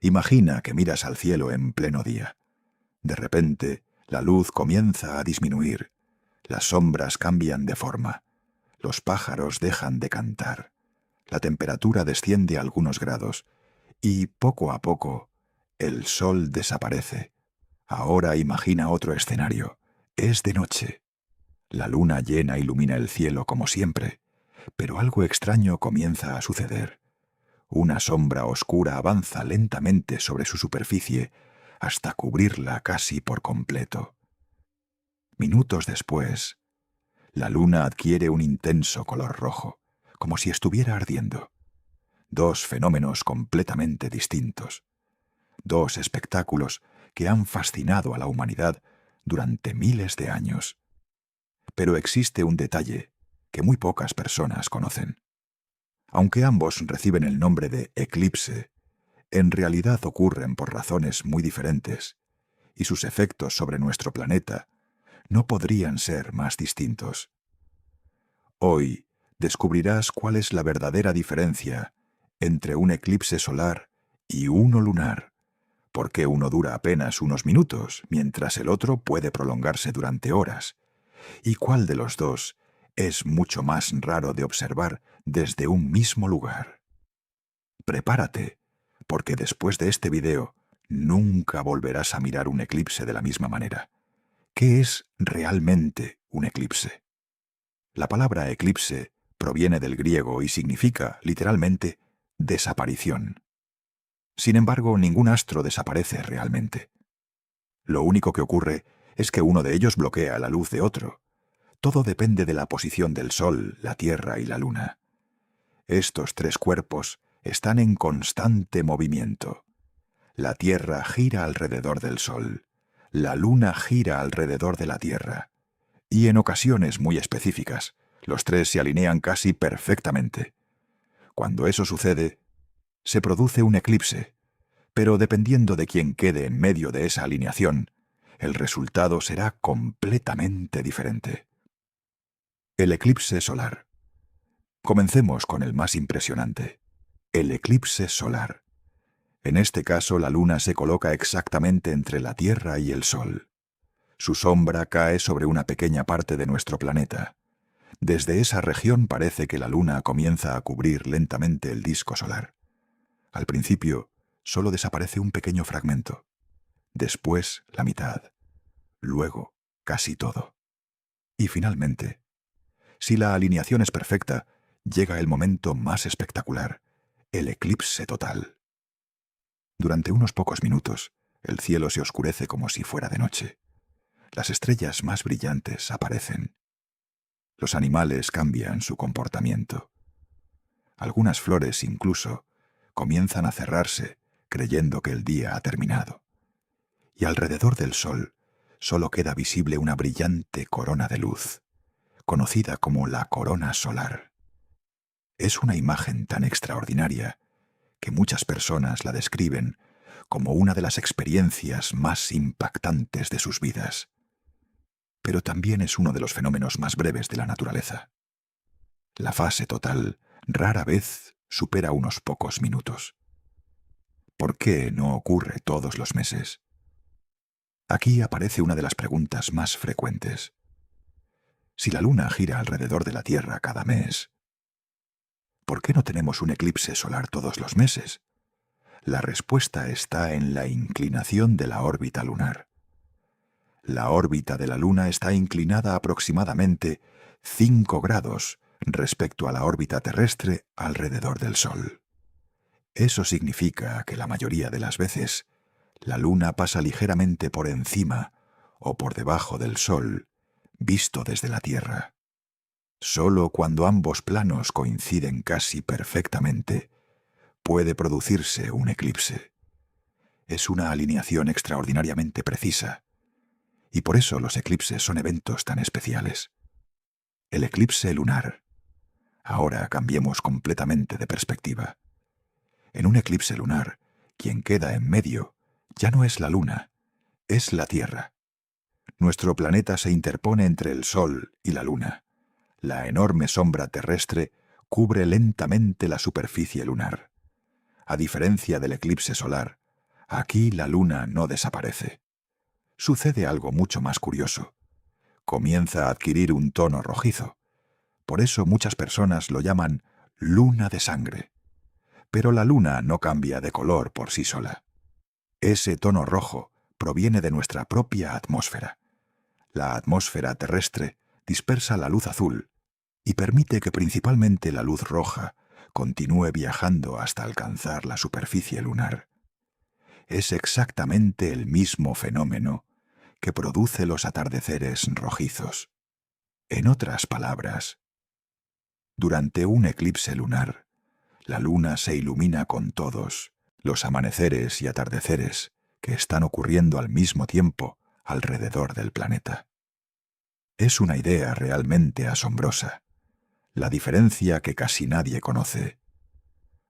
Imagina que miras al cielo en pleno día. De repente, la luz comienza a disminuir. Las sombras cambian de forma. Los pájaros dejan de cantar. La temperatura desciende a algunos grados. Y poco a poco, el sol desaparece. Ahora imagina otro escenario. Es de noche. La luna llena ilumina el cielo como siempre, pero algo extraño comienza a suceder. Una sombra oscura avanza lentamente sobre su superficie hasta cubrirla casi por completo. Minutos después, la luna adquiere un intenso color rojo, como si estuviera ardiendo. Dos fenómenos completamente distintos. Dos espectáculos que han fascinado a la humanidad durante miles de años. Pero existe un detalle que muy pocas personas conocen. Aunque ambos reciben el nombre de eclipse, en realidad ocurren por razones muy diferentes, y sus efectos sobre nuestro planeta no podrían ser más distintos. Hoy descubrirás cuál es la verdadera diferencia entre un eclipse solar y uno lunar, por qué uno dura apenas unos minutos, mientras el otro puede prolongarse durante horas, y cuál de los dos es mucho más raro de observar desde un mismo lugar. Prepárate, porque después de este video nunca volverás a mirar un eclipse de la misma manera. ¿Qué es realmente un eclipse? La palabra eclipse proviene del griego y significa, literalmente, desaparición. Sin embargo, ningún astro desaparece realmente. Lo único que ocurre es que uno de ellos bloquea la luz de otro. Todo depende de la posición del Sol, la Tierra y la Luna. Estos tres cuerpos están en constante movimiento. La Tierra gira alrededor del Sol, la Luna gira alrededor de la Tierra, y en ocasiones muy específicas, los tres se alinean casi perfectamente. Cuando eso sucede, se produce un eclipse, pero dependiendo de quién quede en medio de esa alineación, el resultado será completamente diferente. El eclipse solar. Comencemos con el más impresionante, el eclipse solar. En este caso, la Luna se coloca exactamente entre la Tierra y el Sol. Su sombra cae sobre una pequeña parte de nuestro planeta. Desde esa región parece que la Luna comienza a cubrir lentamente el disco solar. Al principio, solo desaparece un pequeño fragmento. Después, la mitad. Luego, casi todo. Y finalmente, si la alineación es perfecta, llega el momento más espectacular, el eclipse total. Durante unos pocos minutos, el cielo se oscurece como si fuera de noche. Las estrellas más brillantes aparecen. Los animales cambian su comportamiento. Algunas flores, incluso, comienzan a cerrarse, creyendo que el día ha terminado. Y alrededor del Sol solo queda visible una brillante corona de luz, conocida como la corona solar. Es una imagen tan extraordinaria que muchas personas la describen como una de las experiencias más impactantes de sus vidas. Pero también es uno de los fenómenos más breves de la naturaleza. La fase total rara vez supera unos pocos minutos. ¿Por qué no ocurre todos los meses? Aquí aparece una de las preguntas más frecuentes. Si la Luna gira alrededor de la Tierra cada mes, ¿por qué no tenemos un eclipse solar todos los meses? La respuesta está en la inclinación de la órbita lunar. La órbita de la Luna está inclinada aproximadamente 5 grados respecto a la órbita terrestre alrededor del Sol. Eso significa que la mayoría de las veces la Luna pasa ligeramente por encima o por debajo del Sol, visto desde la Tierra. Solo cuando ambos planos coinciden casi perfectamente, puede producirse un eclipse. Es una alineación extraordinariamente precisa, y por eso los eclipses son eventos tan especiales. El eclipse lunar. Ahora cambiemos completamente de perspectiva. En un eclipse lunar, quien queda en medio ya no es la Luna, es la Tierra. Nuestro planeta se interpone entre el Sol y la Luna. La enorme sombra terrestre cubre lentamente la superficie lunar. A diferencia del eclipse solar, Aquí la luna no desaparece. Sucede algo mucho más curioso. Comienza a adquirir un tono rojizo. Por eso muchas personas lo llaman luna de sangre. Pero la luna no cambia de color por sí sola. Ese tono rojo proviene de nuestra propia atmósfera. La atmósfera terrestre dispersa la luz azul y permite que principalmente la luz roja continúe viajando hasta alcanzar la superficie lunar. Es exactamente el mismo fenómeno que produce los atardeceres rojizos. En otras palabras, durante un eclipse lunar, la luna se ilumina con todos los amaneceres y atardeceres que están ocurriendo al mismo tiempo alrededor del planeta. Es una idea realmente asombrosa, la diferencia que casi nadie conoce.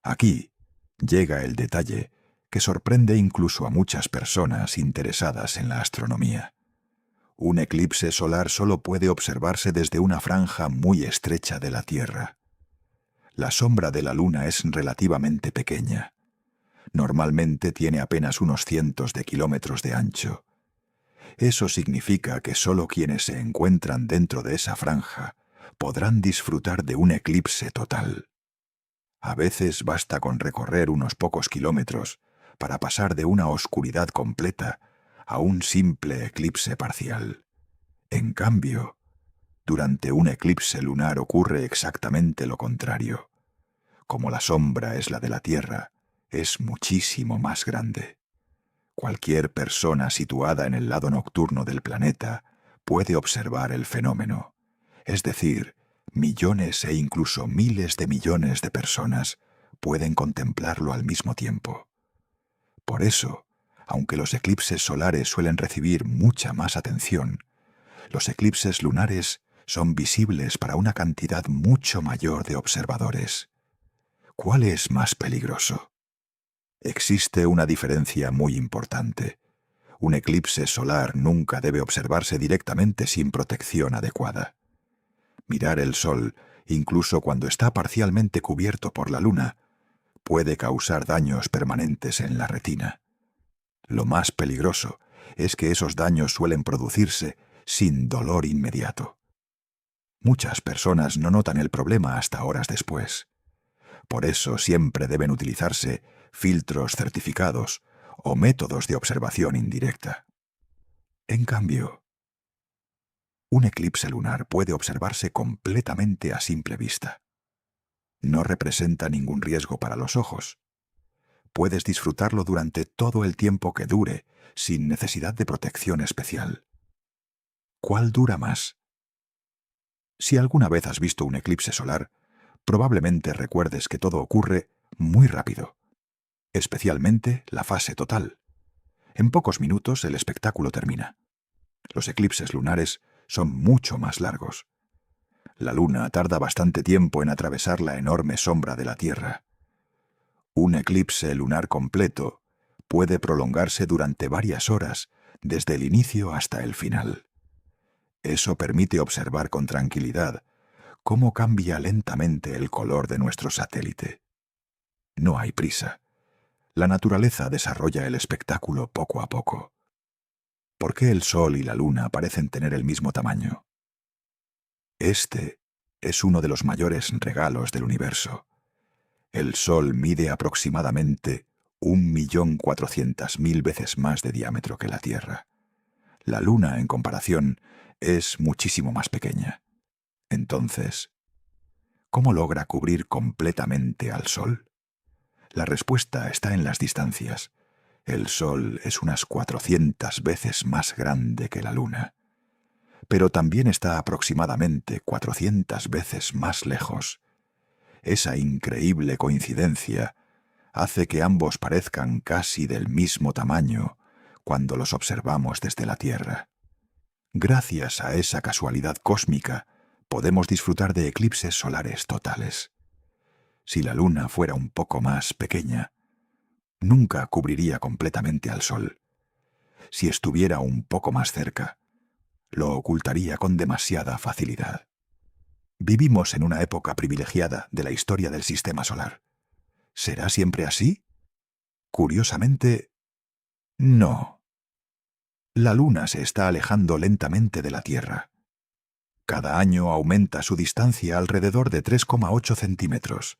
Aquí llega el detalle que sorprende incluso a muchas personas interesadas en la astronomía. Un eclipse solar solo puede observarse desde una franja muy estrecha de la Tierra. La sombra de la Luna es relativamente pequeña. Normalmente tiene apenas unos cientos de kilómetros de ancho. Eso significa que solo quienes se encuentran dentro de esa franja podrán disfrutar de un eclipse total. A veces basta con recorrer unos pocos kilómetros para pasar de una oscuridad completa a un simple eclipse parcial. En cambio, durante un eclipse lunar ocurre exactamente lo contrario. Como la sombra es la de la Tierra, es muchísimo más grande. Cualquier persona situada en el lado nocturno del planeta puede observar el fenómeno. Es decir, millones e incluso miles de millones de personas pueden contemplarlo al mismo tiempo. Por eso, aunque los eclipses solares suelen recibir mucha más atención, los eclipses lunares son visibles para una cantidad mucho mayor de observadores. ¿Cuál es más peligroso? Existe una diferencia muy importante. Un eclipse solar nunca debe observarse directamente sin protección adecuada. Mirar el Sol, incluso cuando está parcialmente cubierto por la Luna, puede causar daños permanentes en la retina. Lo más peligroso es que esos daños suelen producirse sin dolor inmediato. Muchas personas no notan el problema hasta horas después. Por eso siempre deben utilizarse filtros certificados o métodos de observación indirecta. En cambio, un eclipse lunar puede observarse completamente a simple vista. No representa ningún riesgo para los ojos. Puedes disfrutarlo durante todo el tiempo que dure, sin necesidad de protección especial. ¿Cuál dura más? Si alguna vez has visto un eclipse solar, probablemente recuerdes que todo ocurre muy rápido, especialmente la fase total. En pocos minutos el espectáculo termina. Los eclipses lunares son mucho más largos. La Luna tarda bastante tiempo en atravesar la enorme sombra de la Tierra. Un eclipse lunar completo puede prolongarse durante varias horas, desde el inicio hasta el final. Eso permite observar con tranquilidad cómo cambia lentamente el color de nuestro satélite. No hay prisa. La naturaleza desarrolla el espectáculo poco a poco. ¿Por qué el Sol y la Luna parecen tener el mismo tamaño? Este es uno de los mayores regalos del universo. El Sol mide aproximadamente 1.400.000 veces más de diámetro que la Tierra. La Luna, en comparación, es muchísimo más pequeña. Entonces, ¿cómo logra cubrir completamente al Sol? La respuesta está en las distancias. El Sol es unas 400 veces más grande que la Luna, pero también está aproximadamente 400 veces más lejos. Esa increíble coincidencia hace que ambos parezcan casi del mismo tamaño cuando los observamos desde la Tierra. Gracias a esa casualidad cósmica, podemos disfrutar de eclipses solares totales. Si la Luna fuera un poco más pequeña, nunca cubriría completamente al Sol. Si estuviera un poco más cerca, lo ocultaría con demasiada facilidad. Vivimos en una época privilegiada de la historia del sistema solar. ¿Será siempre así? Curiosamente, No. La Luna se está alejando lentamente de la Tierra. Cada año aumenta su distancia alrededor de 3,8 centímetros.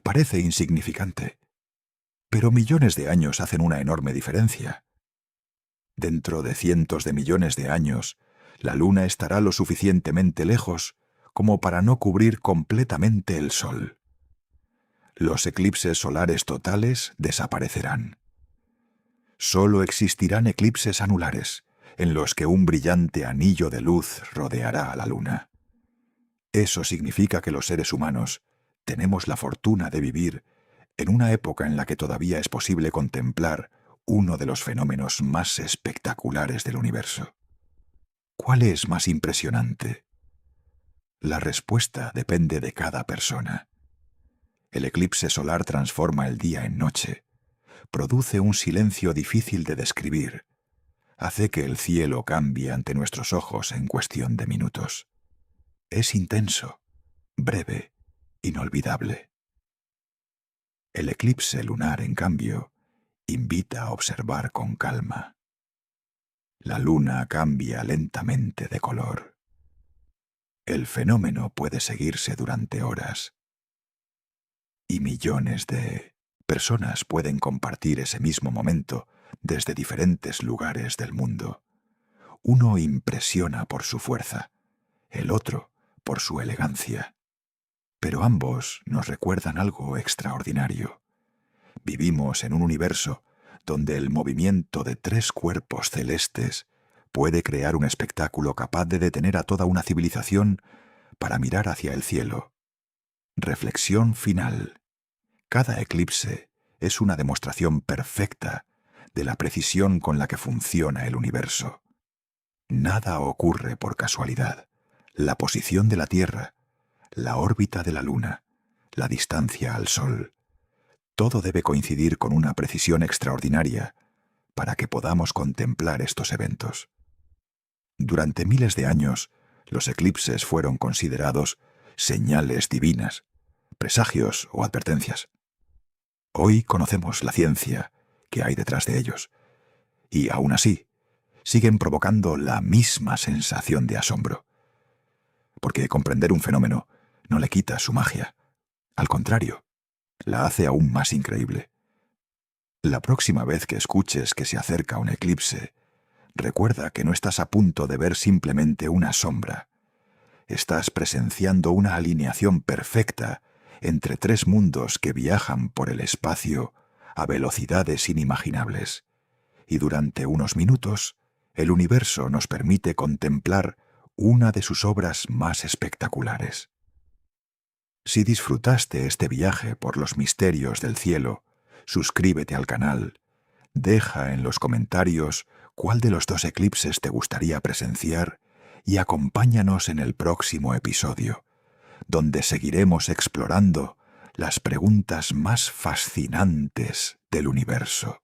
Parece insignificante, pero millones de años hacen una enorme diferencia. Dentro de cientos de millones de años, la Luna estará lo suficientemente lejos como para no cubrir completamente el Sol. Los eclipses solares totales desaparecerán. Solo existirán eclipses anulares, en los que un brillante anillo de luz rodeará a la Luna. Eso significa que los seres humanos tenemos la fortuna de vivir en una época en la que todavía es posible contemplar uno de los fenómenos más espectaculares del universo. ¿Cuál es más impresionante? La respuesta depende de cada persona. El eclipse solar transforma el día en noche, produce un silencio difícil de describir, hace que el cielo cambie ante nuestros ojos en cuestión de minutos. Es intenso, breve, inolvidable. El eclipse lunar, en cambio, invita a observar con calma. La luna cambia lentamente de color. El fenómeno puede seguirse durante horas. Y millones de personas pueden compartir ese mismo momento desde diferentes lugares del mundo. Uno impresiona por su fuerza, el otro por su elegancia. Pero ambos nos recuerdan algo extraordinario. Vivimos en un universo donde el movimiento de 3 cuerpos celestes puede crear un espectáculo capaz de detener a toda una civilización para mirar hacia el cielo. Reflexión final. Cada eclipse es una demostración perfecta de la precisión con la que funciona el universo. Nada ocurre por casualidad. La posición de la Tierra, la órbita de la Luna, la distancia al Sol. Todo debe coincidir con una precisión extraordinaria para que podamos contemplar estos eventos. Durante miles de años, los eclipses fueron considerados señales divinas, presagios o advertencias. Hoy conocemos la ciencia que hay detrás de ellos, y aún así, siguen provocando la misma sensación de asombro. Porque comprender un fenómeno no le quita su magia. Al contrario, la hace aún más increíble. La próxima vez que escuches que se acerca un eclipse, recuerda que no estás a punto de ver simplemente una sombra. Estás presenciando una alineación perfecta entre 3 mundos que viajan por el espacio a velocidades inimaginables. Y durante unos minutos, el universo nos permite contemplar una de sus obras más espectaculares. Si disfrutaste este viaje por los misterios del cielo, suscríbete al canal, deja en los comentarios cuál de los 2 eclipses te gustaría presenciar y acompáñanos en el próximo episodio, donde seguiremos explorando las preguntas más fascinantes del universo.